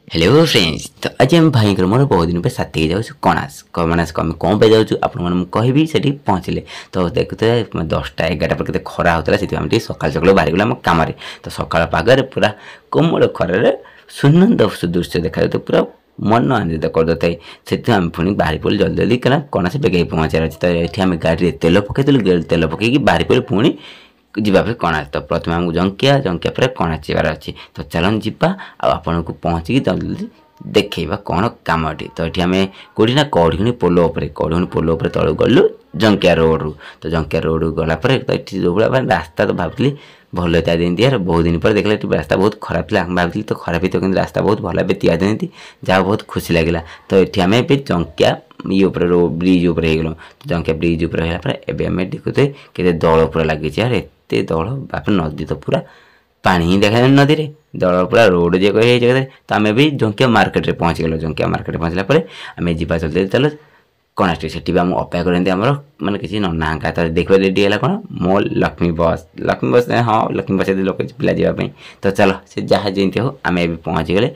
Hello friends. तो आज आम भाई मोर बहुत दिन पे साथी जाऊँ कणास कणास आम कौन पे जाऊँ आपको कहबी से पहुँचले। तो देखते 10टा 11टा पर खरा होता से सकाल सकाल बाहरी गला कम। तो सकाल पागे पूरा कोमल खरार सुंदर दृश्य देखा तो पूरा मन आनंदित करदे से आम पुणी बाहरी पड़े जल्दी जल्दी कहना कणास बेगे पहुँचार अच्छे। तो ये आम गाड़ी में तेल पकईलु तेल पकईकि बाहरी पड़े पुणी जीवापे कणास। तो प्रथम आमको जंकिया जंकिया पर कणास जीवार अच्छी। तो चलन जीवा आपन को पहुँचिकी जल्दी देखा कौन कमटी। तो ये आम कौटी ना कौड़िणी पोल पोल तलू गलु जंकिया रोड रु। तो जंकिया रोड गलापर तो ये जो भाई रास्ता तो भावी भल होता दियार बहुत दिन पर देखले रास्ता बहुत खराब थी भावी तो खराब ही तो कि रास्ता बहुत भल दिया दिखती जहाँ बहुत खुशी लगे। तो ये आम जंकिया ये ब्रिज हो गल। तो जंकिया ब्रिज होगापर देखुते के दल पूरा लगे यार एत दल बाप नदी तो पूरा पानी ही देखा नदी में दल पूरा रोड जे। तो आम भी जंकिया मार्केट में पहुँच गल। जंकिया मार्केट पहुँचला आम जा चलते चलो कणास से आम अपेक्षा करते आम मैंने किसी नना हाँ तो देखो रेडी है कौन मो लक्ष्मी बस हाँ लक्ष्मी बस लोग पिला जावाई। तो चलो से जहाँ जमी हो आम भी पहुँची गले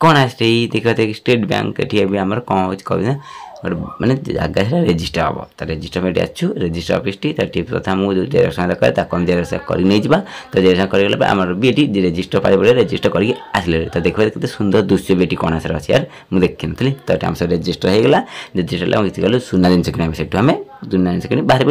कणास देखते स्टेट बैंक ये आम कौन कहना माने जगह से रेजिस्टर हम। तो रेजिस्टर में आसू रेजिस्टर ऑफिस टी प्रथम मुझे जेरक्स दरकार जेरक्स कर नहीं जा। तो जेरक्स करगला आम भी ये रेजिस्टर पाई पड़े रेजिस्टर करके आसले। तो देखो केते सुंदर दृश्य भी कणास अच्छी यार मुझे देखी नी। तो आम सब रेजिस्टर होगा रेजिस्टर गलु सुना जिन किना से सुना जिन कि बाहर